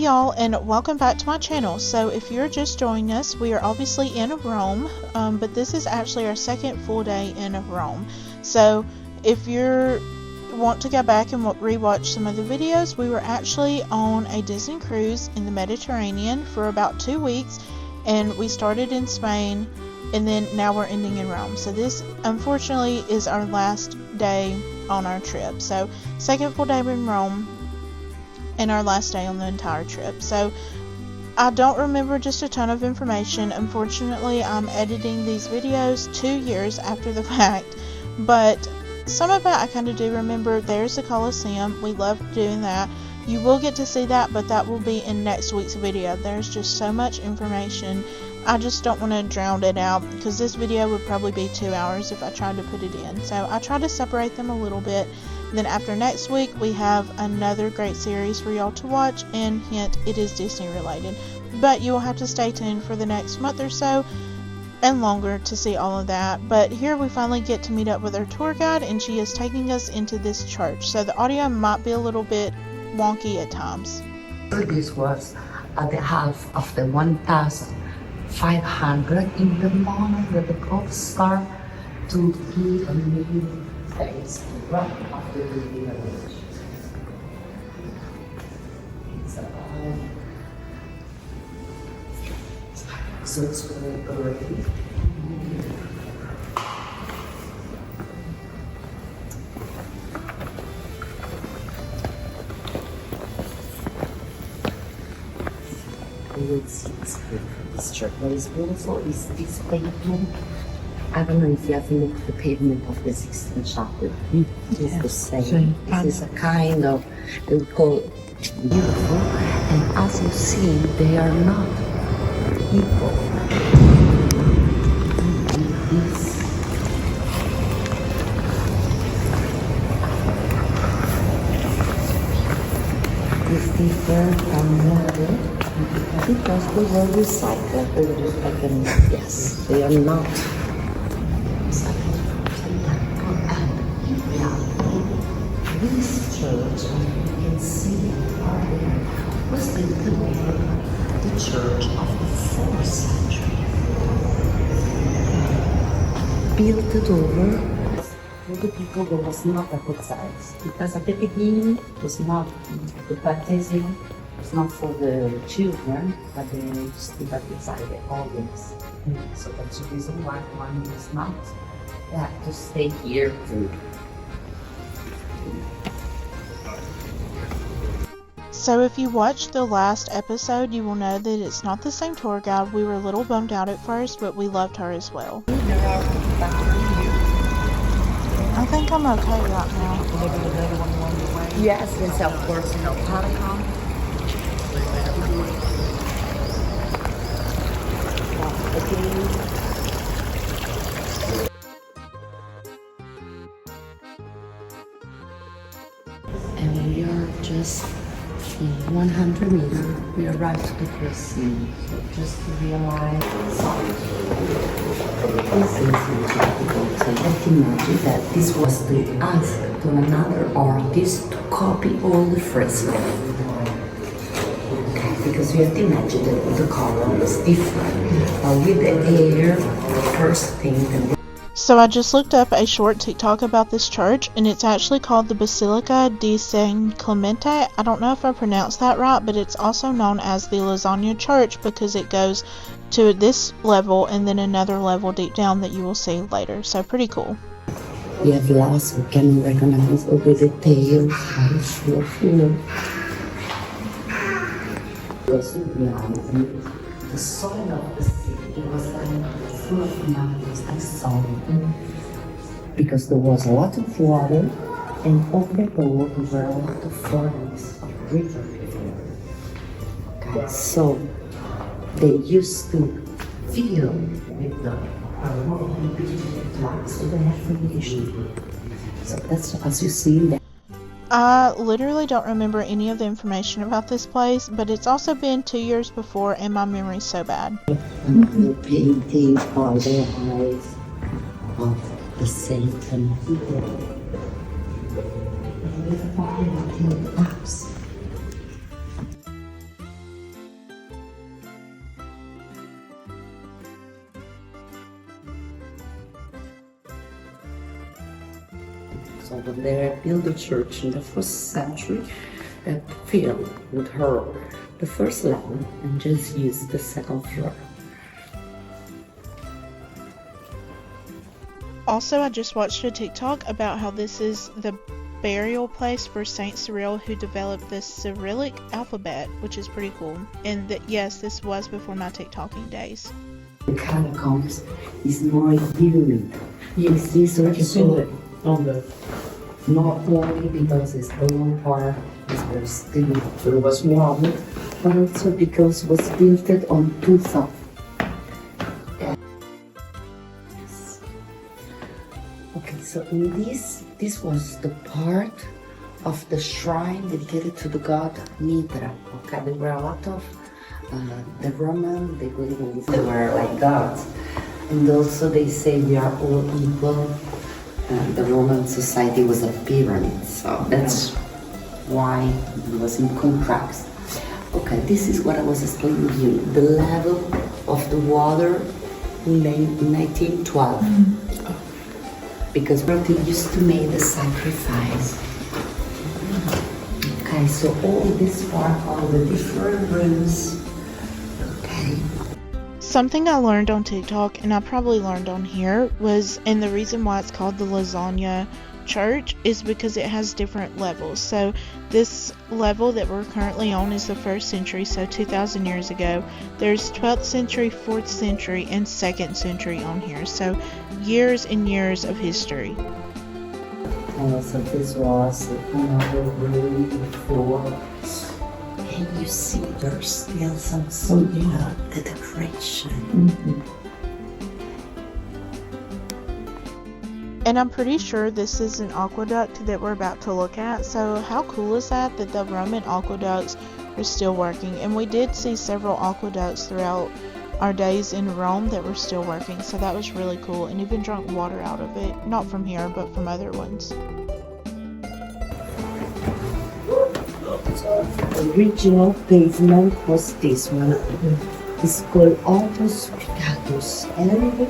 y'all, and welcome back to my channel. So if you're just joining us, we are obviously in Rome, but this is actually our second full day in Rome. So if you want to go back and rewatch some of the videos, we were actually on a Disney cruise in the Mediterranean for about 2 weeks, and we started in Spain, and then now we're ending in Rome. So this unfortunately is our last day on our trip. So second full day in Rome and our last day on the entire trip. So I don't remember just a ton of information. Unfortunately, I'm editing these videos 2 years after the fact, but some of it I kind of do remember. There's the Colosseum. We loved doing that. You will get to see that, but that will be in next week's video. There's just so much information. I just don't want to drown it out, because this video would probably be 2 hours if I tried to put it in. So I try to separate them a little bit. Then after next week, we have another great series for y'all to watch, and hint, it is Disney related. But you will have to stay tuned for the next month or so and longer to see all of that. But here we finally get to meet up with our tour guide, and she is taking us into this church. So the audio might be a little bit wonky at times. This was at the half of the 1,500 in the moment that the clock start to be a new phase right after the village. So it's very already. You will see this church. What is beautiful is this pavement. I don't know if you have looked at the pavement of the 16th chapel. It is the same. It is a kind of, we call it beautiful. And as you see, they are not equal. This is different from another. Because they were recycled, yes, they are not recycled. This church, you can see was built over the church of the 4th century. Built it over for the people that was not at the size, because at the beginning it was not the baptism. It's not for the children, but they used to baptize the audience. So that's the reason why one is not. They have to stay here too. So if you watched the last episode, you will know that it's not the same tour guide. We were a little bummed out at first, but we loved her as well. I think I'm okay right now. Yes, yes, of course, you know, Palatine. And we are just in 100 meters. We arrived to the first scene. So just to realize, this is difficult. So let's imagine that this was to ask to another artist to copy all the fresco. Because we have to imagine that the color is different. With the air, the first thing that So I just looked up a short TikTok about this church, and it's actually called the Basilica di San Clemente. I don't know if I pronounced that right, but it's also known as the Lasagna Church because it goes to this level and then another level deep down that you will see later. So pretty cool. we have glass, we can recognize all the details, how it's full. The soil of the city was like full of mountains and salt, because there was a lot of water, and over the road were a lot of forests of river. Okay, so they used to fill with the so they have irrigation. So that's as you see that. I literally don't remember any of the information about this place, but it's also been 2 years before, and my memory's so bad. The painting of the eyes of the Satan. So when they built the church in the first century, they filled with her the first level and just used the second floor. Also, I just watched a TikTok about how this is the burial place for Saint Cyril, who developed the Cyrillic alphabet, which is pretty cool. And yes, this was before my TikToking days. The catacombs is more humid. Yes, these are so on the not only because it's the lower part is very still, but it was warm, but also because it was built on 2,000. Okay, so in this was the part of the shrine dedicated to the god Mithra. Okay, there were a lot of the Roman, they believe in this, they were like gods. And also they say we are all equal. The Roman society was a pyramid, so that's why it was in contrast. Okay, this is what I was explaining to you. The level of the water in 1912. Because they used to make the sacrifice. Okay, so all this part, all the different rooms. Okay. Something I learned on TikTok, and I probably learned on here, was, and the reason why it's called the Lasagna Church is because it has different levels. So this level that we're currently on is the 1st century, so 2,000 years ago. There's 12th century, 4th century, and 2nd century on here. So years and years of history. So this was another room before. And you see there's still some the decoration. And I'm pretty sure this is an aqueduct that we're about to look at. So how cool is that the Roman aqueducts are still working? And we did see several aqueducts throughout our days in Rome that were still working. So that was really cool. And even drunk water out of it. Not from here, but from other ones. The original pavement was this one. It's called Altus Picatus. And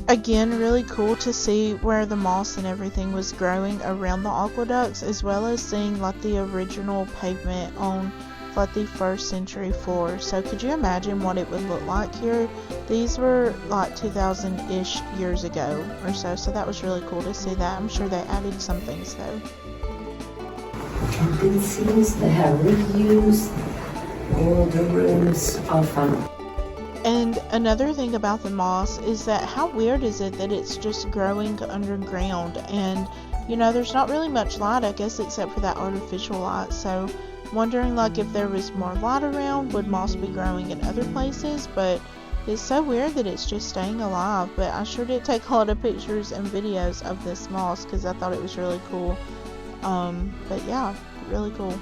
again, really cool to see where the moss and everything was growing around the aqueducts, as well as seeing like the original pavement on like the 1st century floor. So could you imagine what it would look like here? These were like 2,000-ish years ago or so, so that was really cool to see that. I'm sure they added some things though. And it seems they have reused all the rooms of And another thing about the moss is that how weird is it that it's just growing underground, and you know there's not really much light, I guess, except for that artificial light. So wondering like if there was more light around, would moss be growing in other places? But it's so weird that it's just staying alive. But I sure did take a lot of pictures and videos of this moss because I thought it was really cool. But yeah, really cool.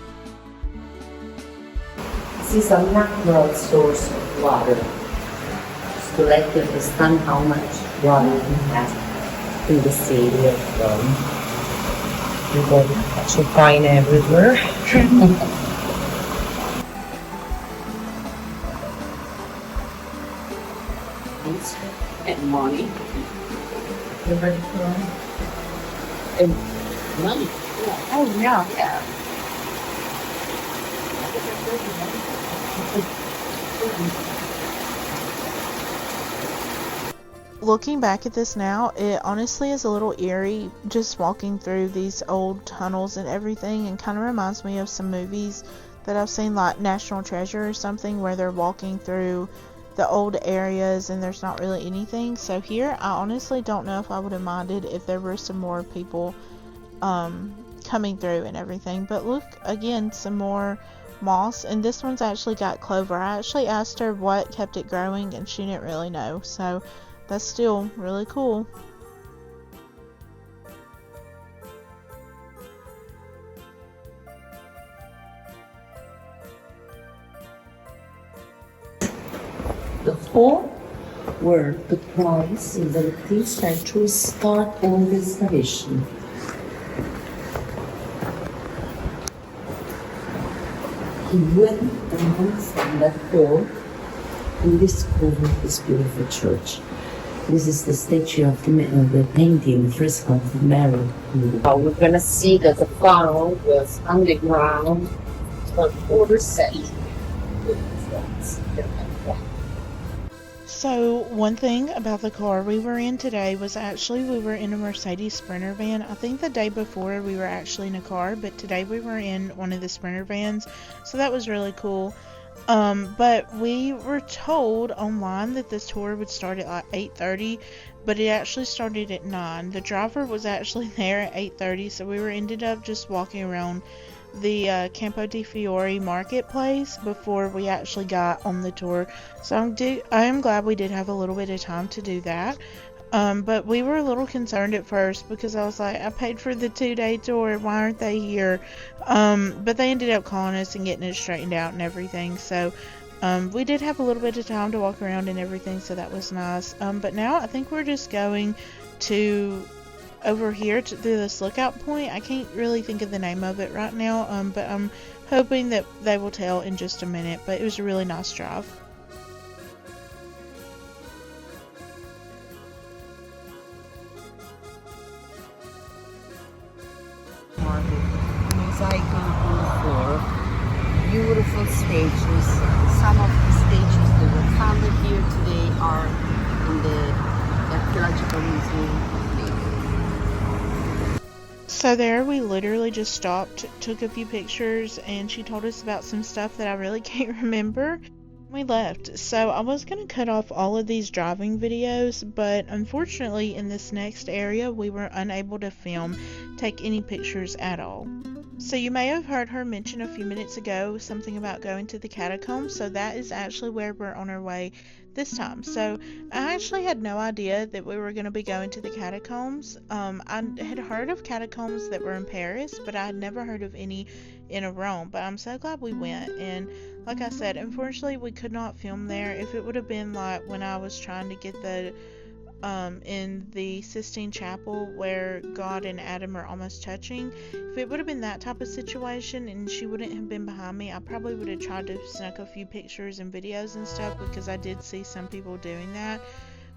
This is a natural source of water. Just to let you understand how much water we have in the city of Rome. You can actually find everywhere. And money. And money. Oh yeah, yeah. Looking back at this now, it honestly is a little eerie just walking through these old tunnels and everything, and kind of reminds me of some movies that I've seen, like National Treasure or something, where they're walking through the old areas and there's not really anything. So here, I honestly don't know if I would have minded if there were some more people coming through and everything. But look, again, some more moss, and this one's actually got clover. I actually asked her what kept it growing and she didn't really know, so that's still really cool. The hall where the price in the 18th century start all the excavation. He went down from that hall and discovered this beautiful church. This is the statue of the painting, the fresco of Mary. We're gonna see that the funnel was underground for 4 centuries. So one thing about the car we were in today was actually we were in a Mercedes Sprinter van. I think the day before we were actually in a car, but today we were in one of the Sprinter vans. So that was really cool. But we were told online that this tour would start at like 8:30, but it actually started at 9. The driver was actually there at 8:30, so we ended up just walking around the Campo di Fiore marketplace before we actually got on the tour. So I am glad we did have a little bit of time to do that. But we were a little concerned at first because I was like, I paid for the 2-day tour, why aren't they here? But they ended up calling us and getting it straightened out and everything. So we did have a little bit of time to walk around and everything, so that was nice. But now I think we're just going to over here to this lookout point. I can't really think of the name of it right now, but I'm hoping that they will tell in just a minute. But it was a really nice drive. Mosaic on the floor, beautiful stages. Some of the stages that were founded here today are in the Archaeological Museum of Naples. So there we literally just stopped, took a few pictures, and she told us about some stuff that I really can't remember. We left. So I was going to cut off all of these driving videos, but unfortunately in this next area we were unable to take any pictures at all. So you may have heard her mention a few minutes ago something about going to the catacombs, so that is actually where we're on our way this time. So I actually had no idea that we were going to be going to the catacombs. I had heard of catacombs that were in Paris, but I had never heard of any in Rome, but I'm so glad we went. And like I said, unfortunately we could not film there. If it would have been like when I was trying to get the in the Sistine Chapel where God and Adam are almost touching, if it would have been that type of situation and she wouldn't have been behind me, I probably would have tried to snuck a few pictures and videos and stuff, because I did see some people doing that.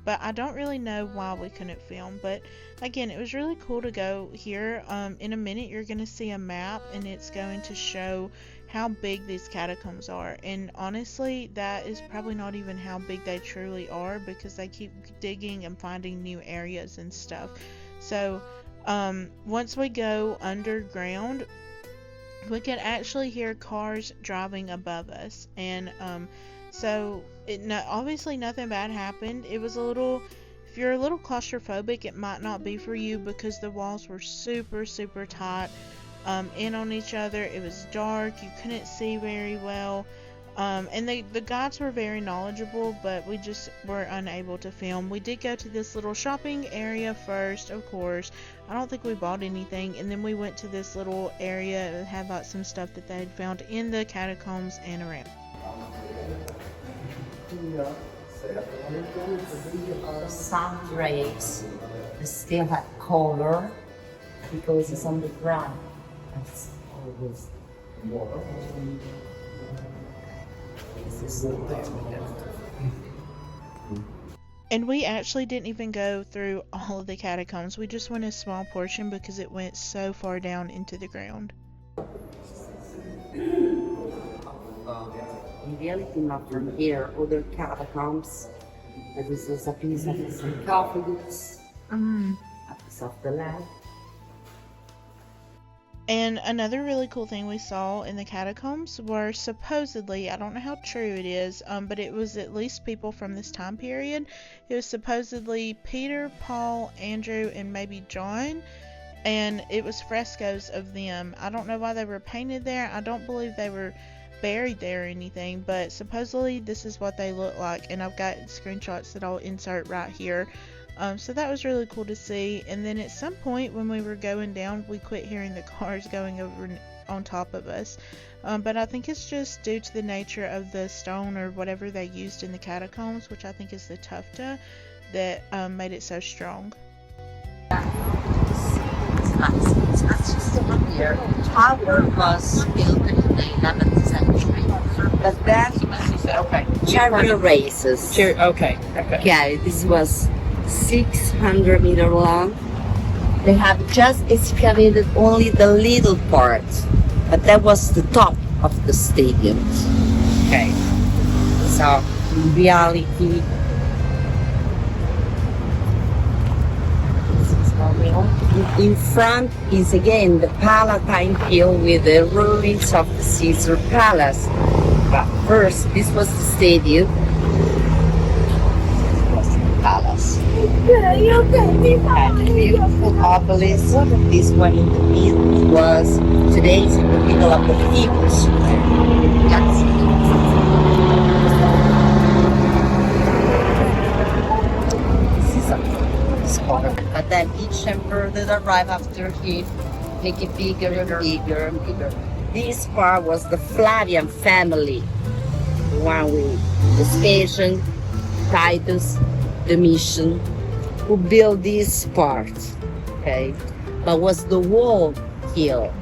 But I don't really know why we couldn't film. But again, it was really cool to go here. In a minute you're going to see a map, and it's going to show how big these catacombs are. And honestly, that is probably not even how big they truly are, because they keep digging and finding new areas and stuff. So once we go underground, we can actually hear cars driving above us. And so obviously nothing bad happened. It was a little, if you're a little claustrophobic, it might not be for you, because the walls were super tight in on each other. It was dark, you couldn't see very well, and the guides were very knowledgeable, but we just were unable to film. We did go to this little shopping area first, of course. I don't think we bought anything, and then we went to this little area that had like some stuff that they had found in the catacombs and around. Sun rays still had color because it's on the ground. That's always And we actually didn't even go through all of the catacombs. We just went a small portion because it went so far down into the ground. In reality, not from here, other catacombs. This is a piece of the sarcophagus, a piece of the land. And another really cool thing we saw in the catacombs were supposedly, I don't know how true it is, but it was at least people from this time period. It was supposedly Peter, Paul, Andrew, and maybe John, and it was frescoes of them. I don't know why they were painted there. I don't believe they were buried there or anything, but supposedly this is what they look like, and I've got screenshots that I'll insert right here. So that was really cool to see. And then at some point when we were going down, we quit hearing the cars going over on top of us, but I think it's just due to the nature of the stone or whatever they used in the catacombs, which I think is the tufa, that made it so strong. It's just over here. The tower was built in the 11th century, but then Okay. chariot races. Okay. Yeah, this was 600 meter long. They have just excavated only the little part, but that was the top of the stadium. Okay, so in reality, this is how real. In front is again the Palatine Hill with the ruins of the Caesar Palace. But first, this was the stadium. Palace. And the beautiful obelisk, this one in the middle was today's in the middle of the people square. This is a spot. But then each emperor that arrived after him make it bigger and bigger and bigger. This part was the Flavian family, the one with Vespasian, Titus, Domitian, who built this part, okay? But was the wall hill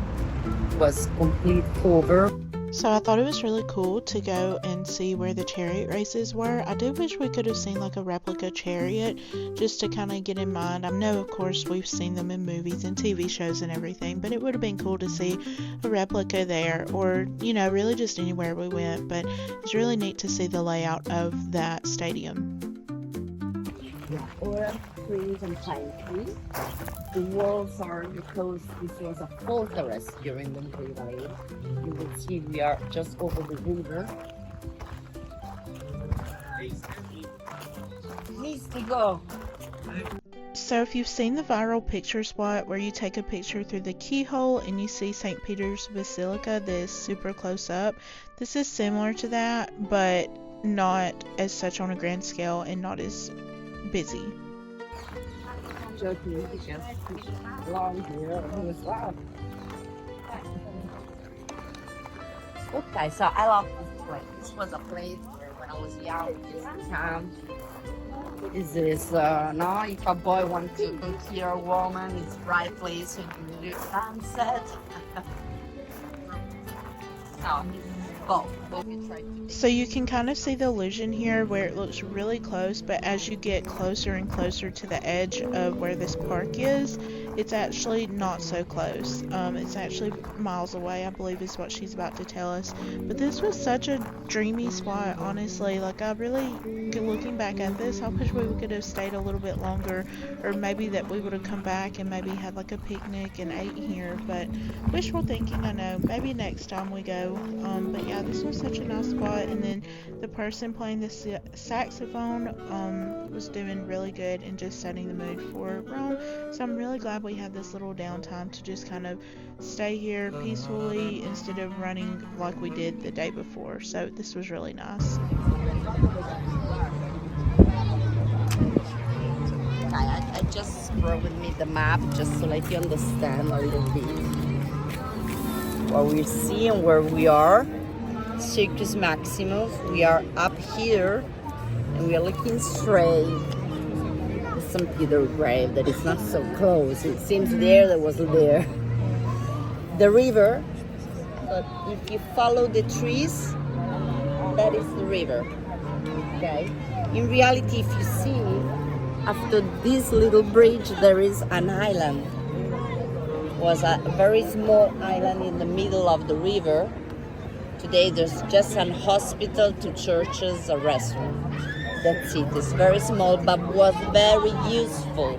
was complete over. So I thought it was really cool to go and see where the chariot races were. I do wish we could have seen like a replica chariot just to kind of get in mind. I know, of course, we've seen them in movies and TV shows and everything, but it would have been cool to see a replica there, or, you know, really just anywhere we went. But it's really neat to see the layout of that stadium. Orange trees and pine trees. The walls are because this was a fortress during the medieval age. You will see we are just over the river. Needs to go. So if you've seen the viral picture spot where you take a picture through the keyhole and you see St. Peter's Basilica that is super close up, this is similar to that, but not as such on a grand scale and not as busy. Okay, so I love this place. This was a place where when I was young, we used to come. This is no, if a boy wants to hear a woman, it's the right place to do sunset. So you can kind of see the illusion here where it looks really close, but as you get closer and closer to the edge of where this park is, it's actually not so close. It's actually miles away, I believe is what she's about to tell us. But this was such a dreamy spot, honestly. Like, I really, looking back at this, I wish we could have stayed a little bit longer, or maybe that we would have come back and maybe had like a picnic and ate here. But wishful thinking, I know. Maybe next time we go. But yeah, this was such a nice spot. And then the person playing the saxophone was doing really good and just setting the mood for Rome. So I'm really glad we had this little downtime to just kind of stay here peacefully instead of running like we did the day before. So this was really nice. I just brought with me the map just to let you understand a little bit what we're seeing, where we are. Circus Maximus. We are up here and we are looking straight. St. Peter grave that is not so close. It seems there was there. The river, but if you follow the trees, that is the river. Okay. In reality, if you see, after this little bridge, there is an island. It was a very small island in the middle of the river. Today, there's just an hospital, 2 churches, a restaurant. That's it. It's very small, but was very useful.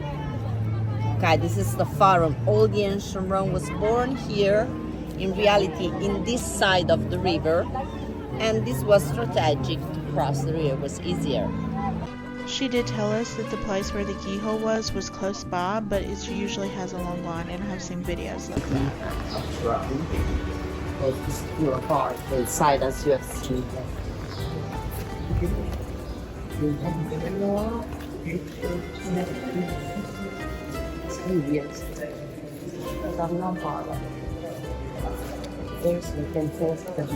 Okay, this is the Forum. All the ancient Rome was born here. In reality, in this side of the river, and this was strategic to cross the river. Was easier. She did tell us that the place where the keyhole was close by, but it usually has a long line, and I've seen videos like that. It's still apart inside, as you have seen. There's the control system.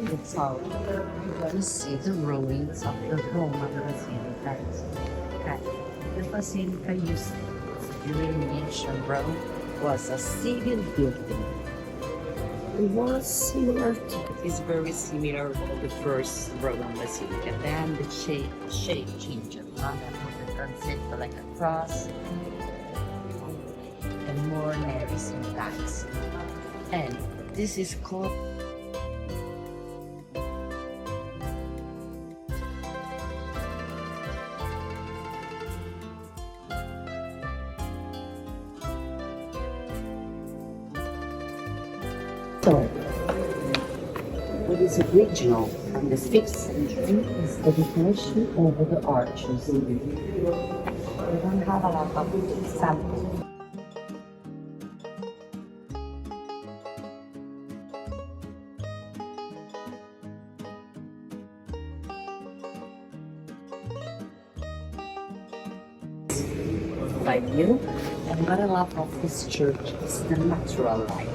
That's how you see the ruins of the Roman Basilica. Okay. The Basilica used during ancient Rome was a civil building. It was similar to, it's very similar to the first Roman Basilica. Then the shape changed. Now that was concept like a cross and more narrow syntax. And this is called what is original from the 5th century is the decoration over the arches. We don't have a lot of samples. By you, and what I love of this church is the natural light.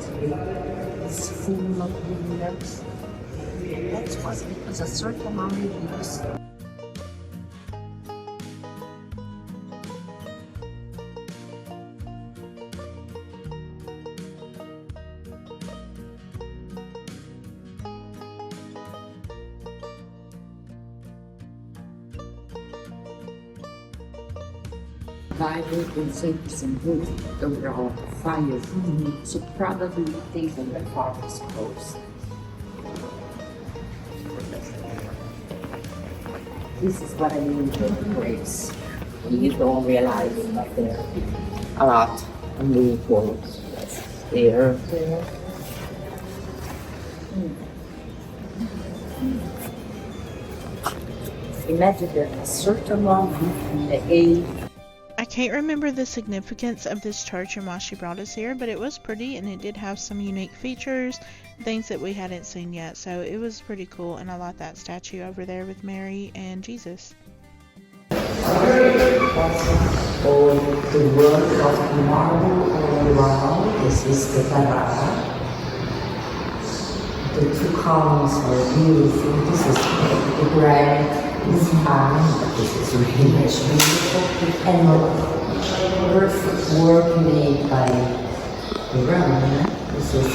It's full of windows. That was because a certain amount of years. Bible contains some wood around fire, so probably things on the farmer's coast. This is what I mean with the grapes. You don't realize that there are a lot of new words. There. Imagine that a certain one in the age. I can't remember the significance of this church and why she brought us here, but it was pretty and it did have some unique features, things that we hadn't seen yet, so it was pretty cool, and I like that statue over there with Mary and Jesus. Or the work of marble all around, this is the Parada. The two columns are beautiful. This is the granite. It's fine, but this is really much beautiful. And perfect work made by the Roman. This is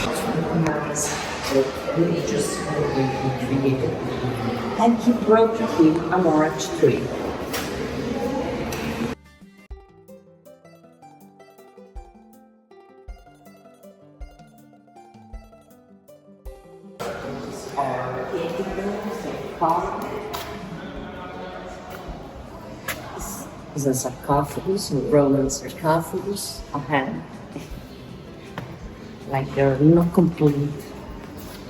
nice. The religious work he created. And he brought with him a large tree. These are the and is a sarcophagus, a Roman sarcophagus, a hand. Like they're not complete.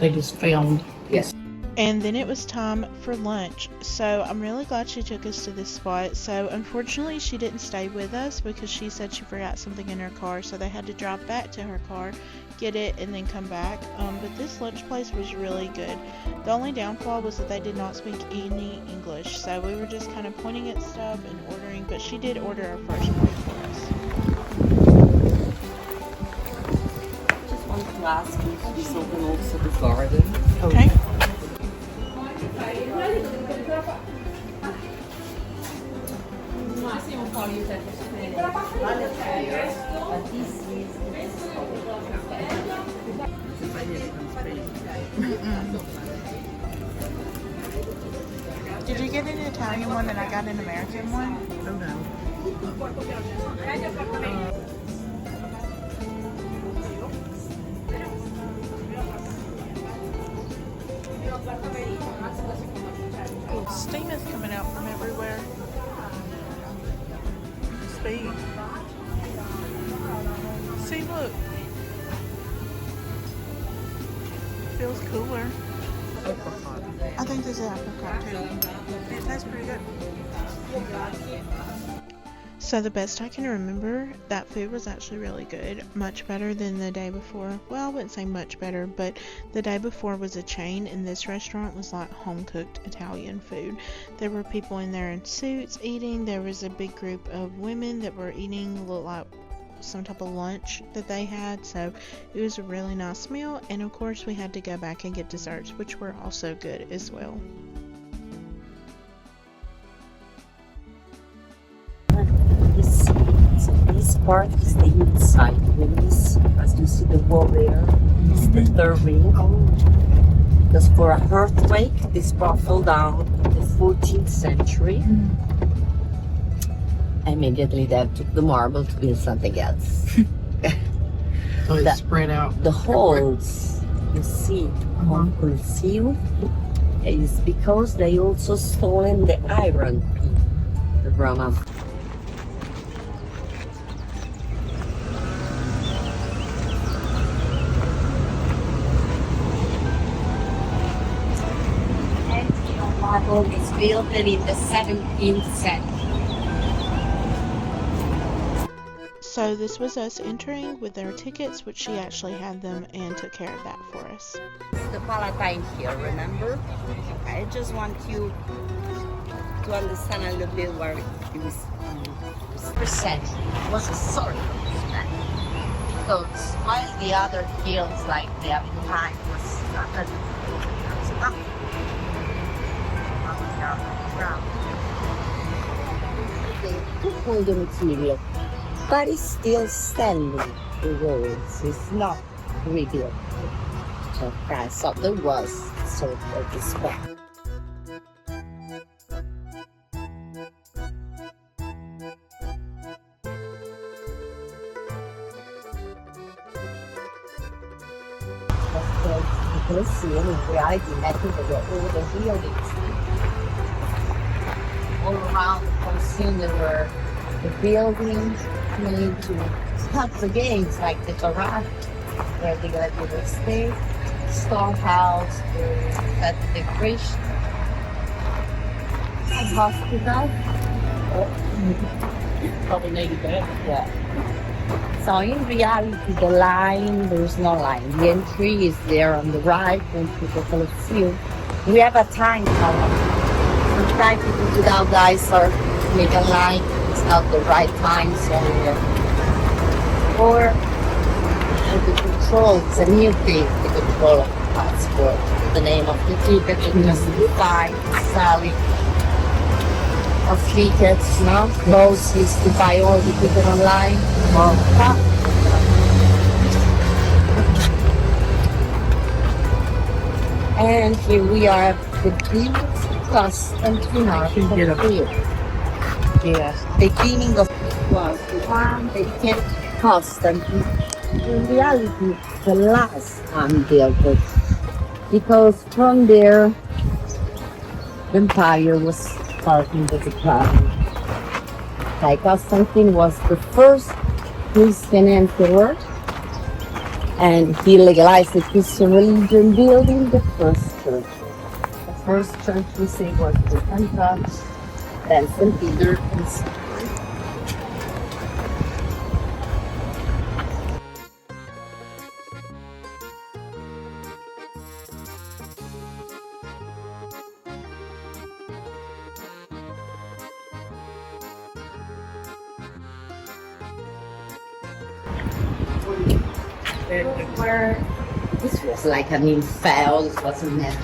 They just found. Yes. And then it was time for lunch, so I'm really glad she took us to this spot. So unfortunately she didn't stay with us because she said she forgot something in her car, so they had to drive back to her car, get it, and then come back. But this lunch place was really good. The only downfall was that they did not speak any English, so we were just kind of pointing at stuff and ordering, but she did order our first plate for us. Just wanted to ask if this open also the garden. Okay. Did you get an Italian one and I got an American one? Oh no. Oh, steam is coming out from everywhere. Speed. See, look. Feels cooler. I think this is apricot too. It tastes pretty good. So the best I can remember, that food was actually really good. Much better than the day before. Well, I wouldn't say much better, but the day before was a chain, and this restaurant was like home-cooked Italian food. There were people in there in suits eating. There was a big group of women that were eating, looked like some type of lunch that they had. So it was a really nice meal, and of course we had to go back and get desserts, which were also good as well. So these part is the inside rings. As you see the wall there, it's the third ring. Because for an earthquake, this part fell down in the 14th century. Immediately they took the marble to build something else. So it's spread out. The holes you see on concealed is because they also stolen the iron the Roman. Marble is built in the 17th century. So this was us entering with our tickets, which she actually had them and took care of that for us. The Palatine Hill, remember? I just want you to understand a little bit where it was percent was a sort of percent. Because while the other hills like the Palatine was not that they took all the material, but it's still standing. The roads is not rebuilt. So I thought there was sort of respect. You can see in reality nothing but all the buildings. All around the Colosseum there were the buildings made to stop the games, like the garage where the gladiators stay, storehouse, that decoration, and hospital. Probably needed that. Yeah. So in reality, the line, there's no line. The entry is there on the right, into the Colosseum. We have a time column. Sometimes people without eyes or make a line. It's not the right time, so or the control, it's a new thing, the control of the passport. The name of the ticket, just buy, selling of tickets, no? Most used to buy all the tickets online. And here we are at the biggest custom here. Yes. The beginning of was one they kept custom. In reality, the last time built it. Because from there, the empire was starting to decline. Like Constantine was the first Christian emperor, and he legalized the Christian religion, building the first church. The first church we say was the St. Church, then St. Peter and St. where this was like a new file, it wasn't meant.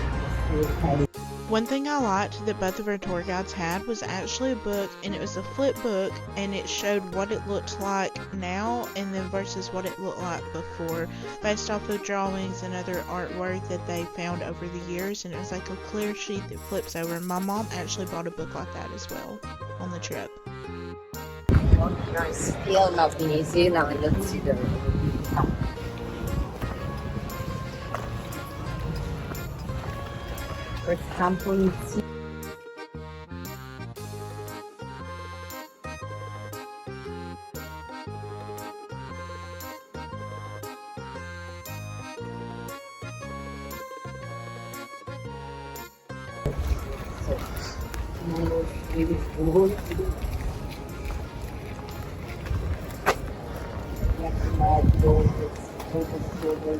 One thing I liked that both of our tour guides had was actually a book, and it was a flip book, and it showed what it looked like now and then versus what it looked like before, based off of drawings and other artwork that they found over the years, and it was like a clear sheet that flips over. And my mom actually bought a book like that as well on the trip. It's still not easy now. Let's see the. For example, you see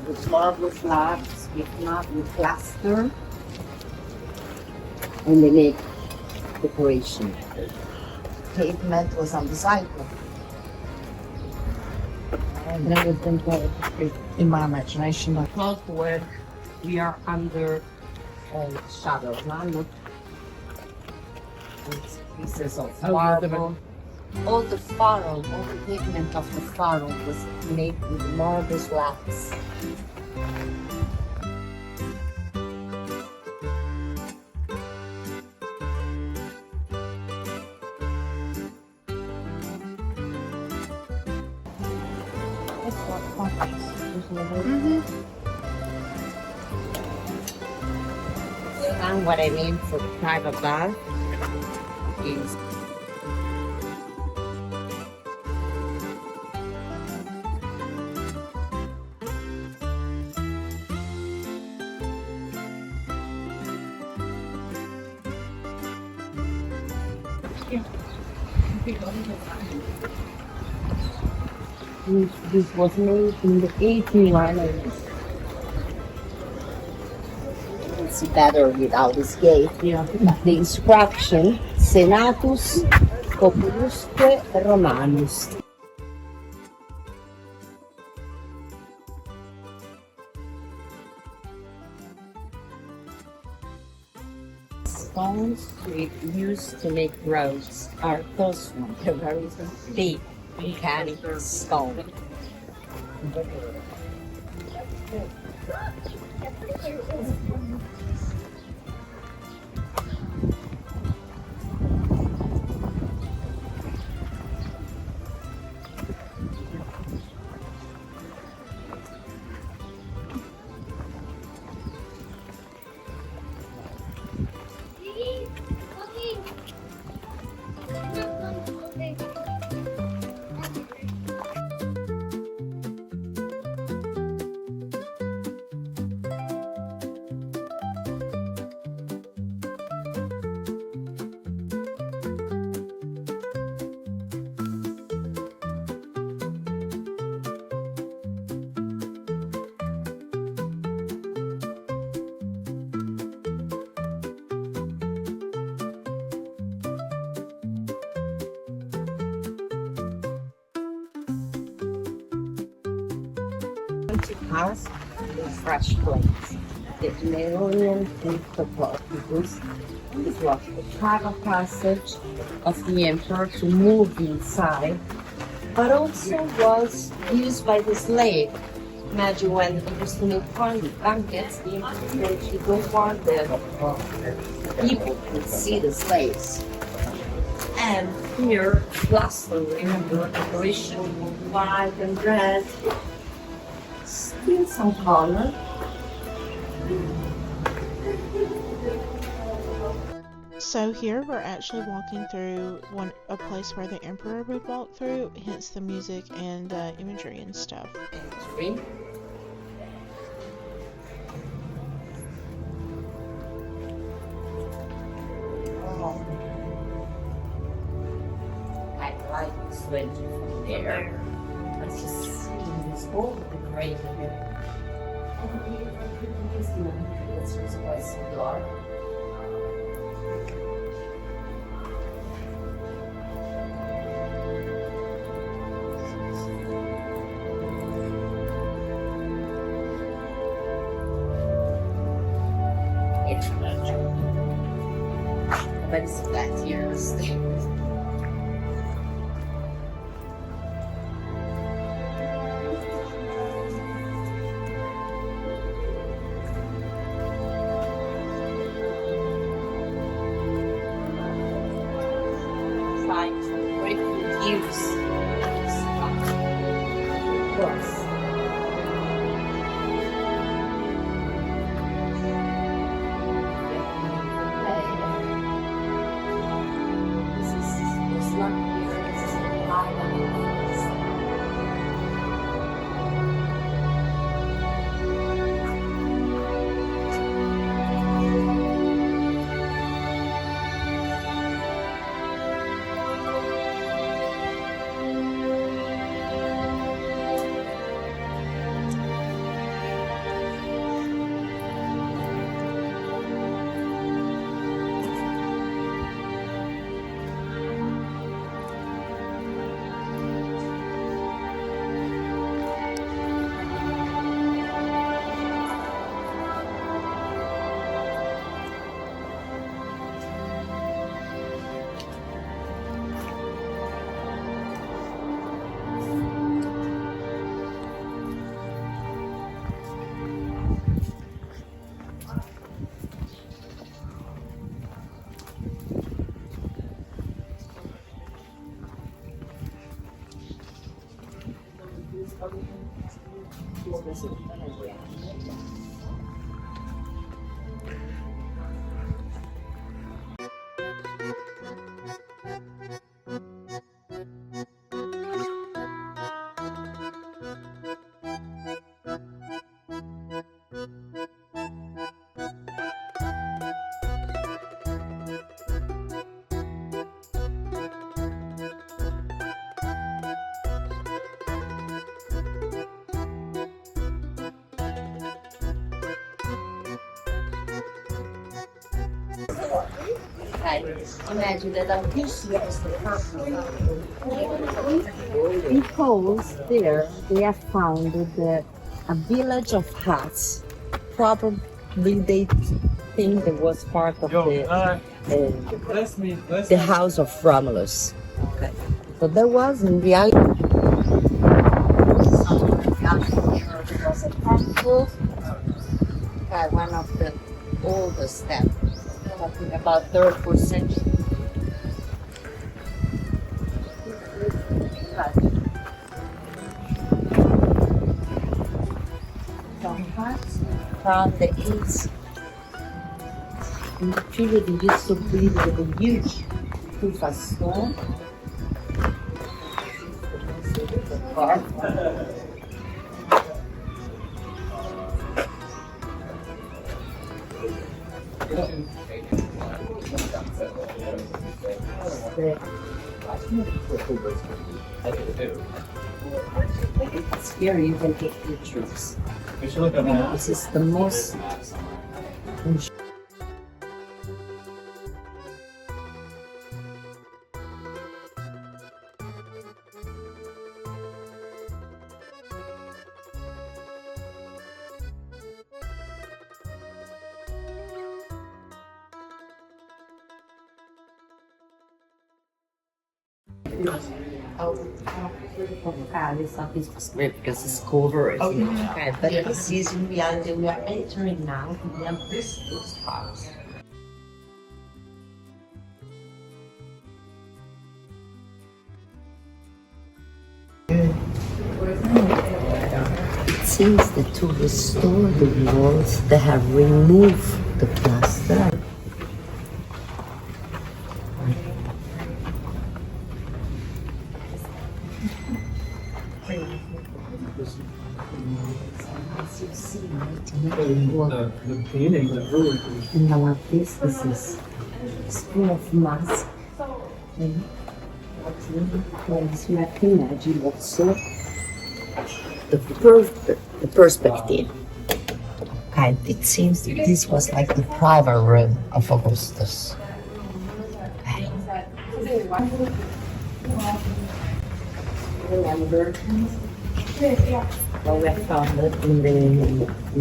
with marble slabs, if not with plaster. And they make decoration. Pavement was on the sidewalk. And everything In my imagination, like close to where we are under shadow. Now look. Pieces of marble. All the funnel, all the pavement of the funnel was made with marble slabs. Mhm. And what I mean for private bath is this was made in the 1800s. It's better without this gate. Yeah. The inscription Senatus Populusque Romanus. Stones we use to make roads are those ones. They're very big volcanic stone. To pass the fresh plates. The Neronian Topopicus. This was the private passage of the emperor to move inside, but also was used by the slave. Imagine when they used to make blankets, the emperor you don't want the people to see the slaves. And here, plaster, remember, decoration white and red. Still some color. So here we're actually walking through a place where the emperor would walk through, hence the music and the imagery and stuff. Entry. Oh. I like this window from there. Let's just see this whole decoration here. It's just quite similar. But it's flat here. Trying to reproduce of course. This is Imagine that this was the purpose because there they have founded a village of huts. Probably they think it was part of the house of Romulus. Okay. So there was in reality there was a temple, one of the oldest temples, talking about 3rd, 4th century. Some huts from the east. In the period they used to build with a huge roof of stone. Here you can take pictures. This is the most this is great because it's covered. Okay, but this is in reality we are entering now in this house. It seems that to restore the walls they have removed the plaster. As you see, The painting, the ruin. in our businesses, it's full of masks. And you have to imagine also the perspective. And it seems that this was like the private room of Augustus. Remember what we found in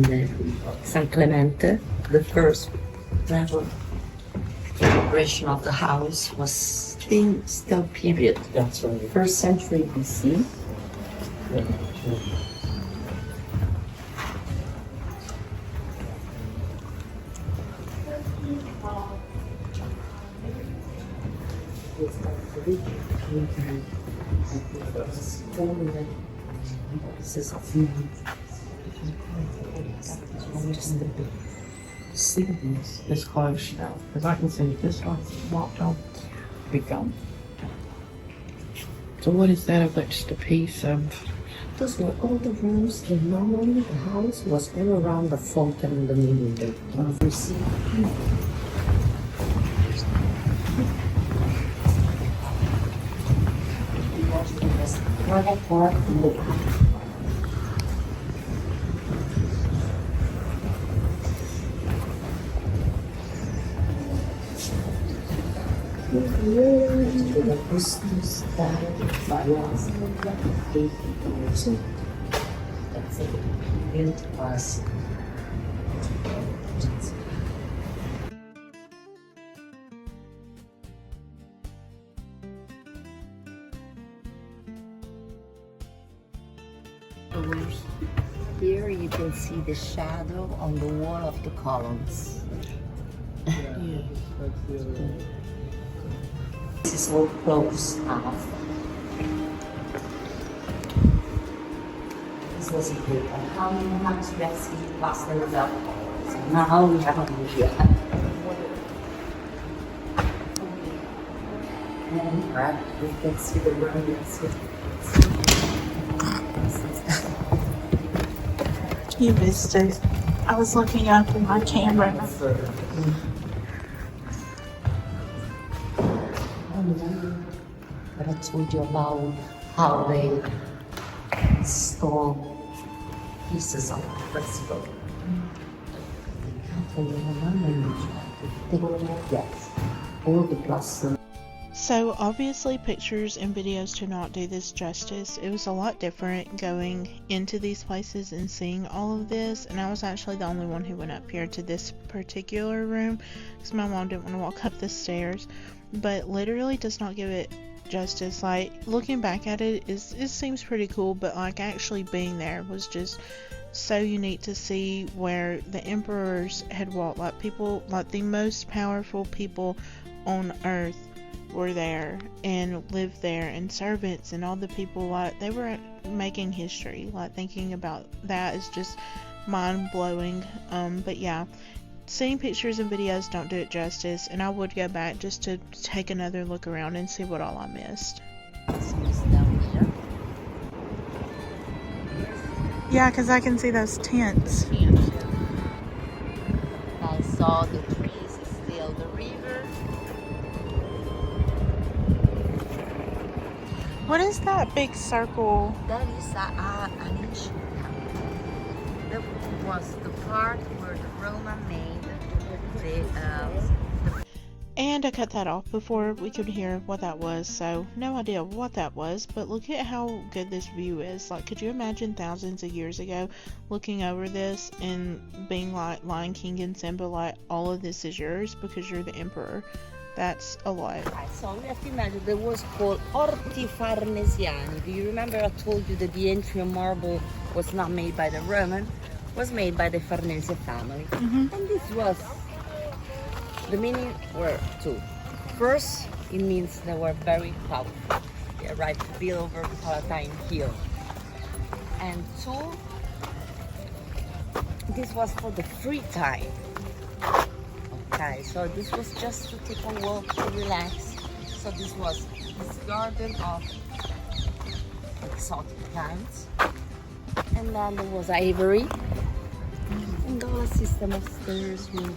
the San Clemente, the first celebration of the house was still period. That's right. 1st century BC. This is just the big This is close now, because I can see this one walked on, be gone. So what is that? About just a piece of? Those were all the rooms, and normally the house was all around the fountain in the middle. You see, here you can see the shadow on the wall of the columns. This is all closed now. This was a good one. How many times we have seen plaster without colors? So now we have a media. And we can see the radiance. You missed it. I was looking up in my camera. But I told you about how they store pieces of flexible. Yes, all the plaster. So obviously pictures and videos do not do this justice. It was a lot different going into these places and seeing all of this, and I was actually the only one who went up here to this particular room because my mom didn't want to walk up the stairs, but literally does not give it justice. Like, looking back at it, it seems pretty cool, but like actually being there was just so unique to see where the emperors had walked. Like, people, like the most powerful people on earth were there and lived there, and servants and all the people, like, they were making history. Like, thinking about that is just mind-blowing. But yeah, seeing pictures and videos don't do it justice, and I would go back just to take another look around and see what all I missed. Yeah, because I can see those tents. I saw the trees, still the river. What is that big circle? That is an ancient temple. That was the part where the Roman made the And I cut that off before we could hear what that was, so no idea what that was, but look at how good this view is. Like, could you imagine thousands of years ago looking over this and being like Lion King and Simba, like, all of this is yours because you're the emperor? That's a lot. So we have to imagine there was called Orti Farnesiani. Do you remember I told you that the Entrian marble was not made by the Roman, was made by the Farnese family. And this was, the meaning were two. First, it means they were very powerful. They arrived to build over Palatine Hill. And two, this was for the free time. Okay, so this was just to take a walk, to relax. So this was this garden of exotic plants. And then there was ivory. And all a system of stairs with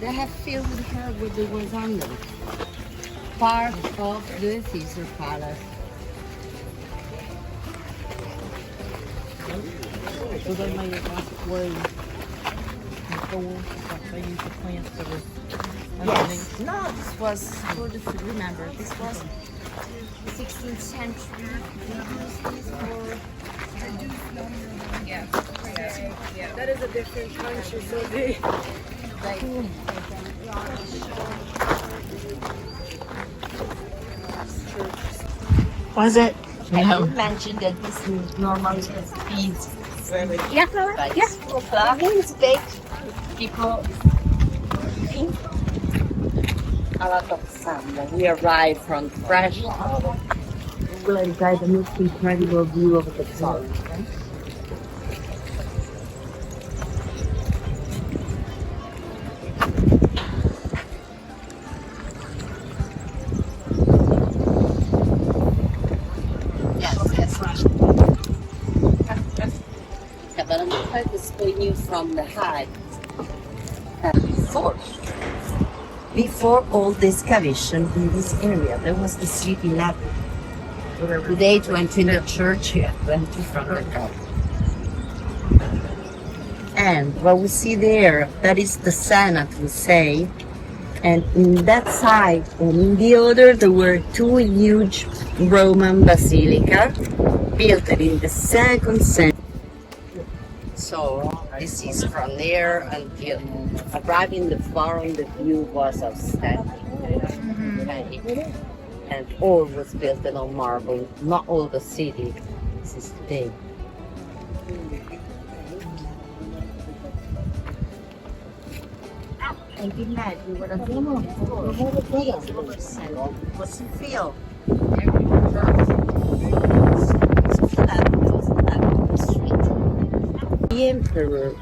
they have filled with her with the was under part of the Caesar Palace. So they made it like it was before, like they used to plant that was Yes. No, this was for the food. Remember, this was 16th century. They used this for. Yeah, that is a different country, so they Was it? I did mention that this normally has feeds. Yeah, it's baked. People eat a lot of salmon. We arrived from fresh. We'll enjoy the most incredible view of the sun. But I'm going to explain you from the height. Before all the excavation in this area, there was the city lab. Today, to enter in the church, you have to enter from the top. And what we see there, that is the Senate, we say. And in that side and in the other, there were two huge Roman basilica built in the 2nd century. So this is from there until arriving the forum, the view was outstanding. And all was built on marble, not all the city. This is today. And imagine what a was filled. The emperor,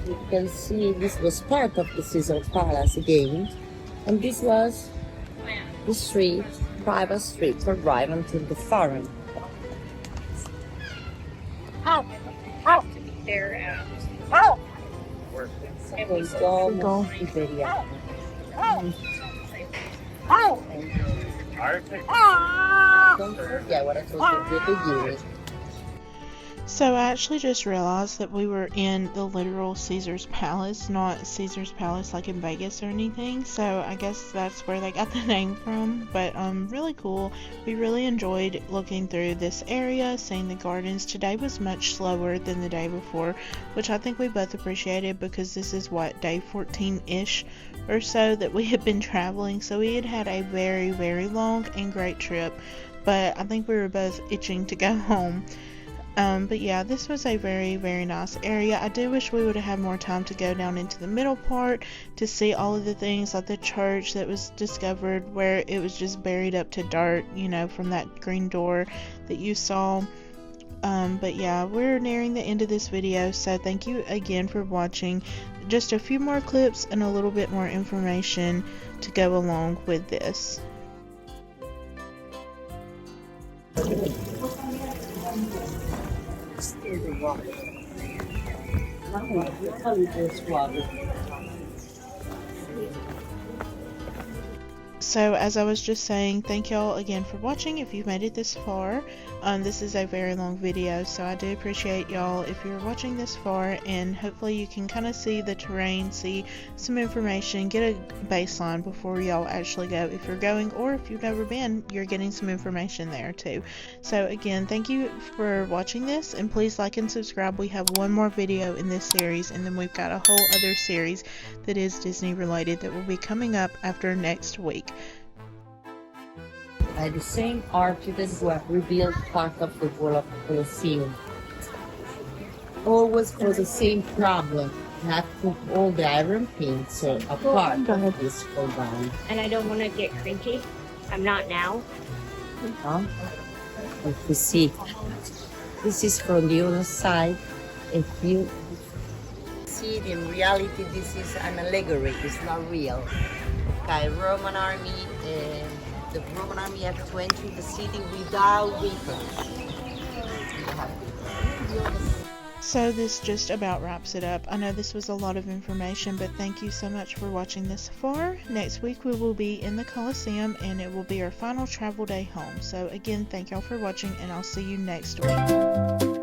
you can see this was part of the Caesar Palace again, and this was the street, private street for driving to the forum. stare at. Seagull Iberia. Don't forget what I told you at the beginning. So I actually just realized that we were in the literal Caesar's Palace, not Caesar's Palace like in Vegas or anything. So I guess that's where they got the name from. But really cool. We really enjoyed looking through this area, seeing the gardens. Today was much slower than the day before, which I think we both appreciated because this is what, day 14-ish or so that we had been traveling. So we had had a very, very long and great trip. But I think we were both itching to go home. But yeah, this was a very, very nice area. I do wish we would have had more time to go down into the middle part to see all of the things like the church that was discovered where it was just buried up to dirt, you know, from that green door that you saw. But yeah, we're nearing the end of this video, so thank you again for watching. Just a few more clips and a little bit more information to go along with this. So as I was just saying, thank y'all again for watching if you've made it this far. This is a very long video, so I do appreciate y'all if you're watching this far, and hopefully you can kind of see the terrain, see some information, get a baseline before y'all actually go if you're going, or if you've never been, you're getting some information there too. So again, thank you for watching this, and please like and subscribe. We have one more video in this series, and then we've got a whole other series that is Disney related that will be coming up after next week. By the same architects who have rebuilt part of the wall of the Colosseum. Always for the same problem, not put all the iron pins or a part of this fall down. And I don't want to get cranky. I'm not now. If you see, this is from the other side. If you see it in reality, this is an allegory, it's not real. Okay, Roman army, the Roman army had to enter the city without weapons. So this just about wraps it up. I know this was a lot of information, but thank you so much for watching this far. Next week we will be in the Colosseum, and it will be our final travel day home. So again, thank y'all for watching, and I'll see you next week.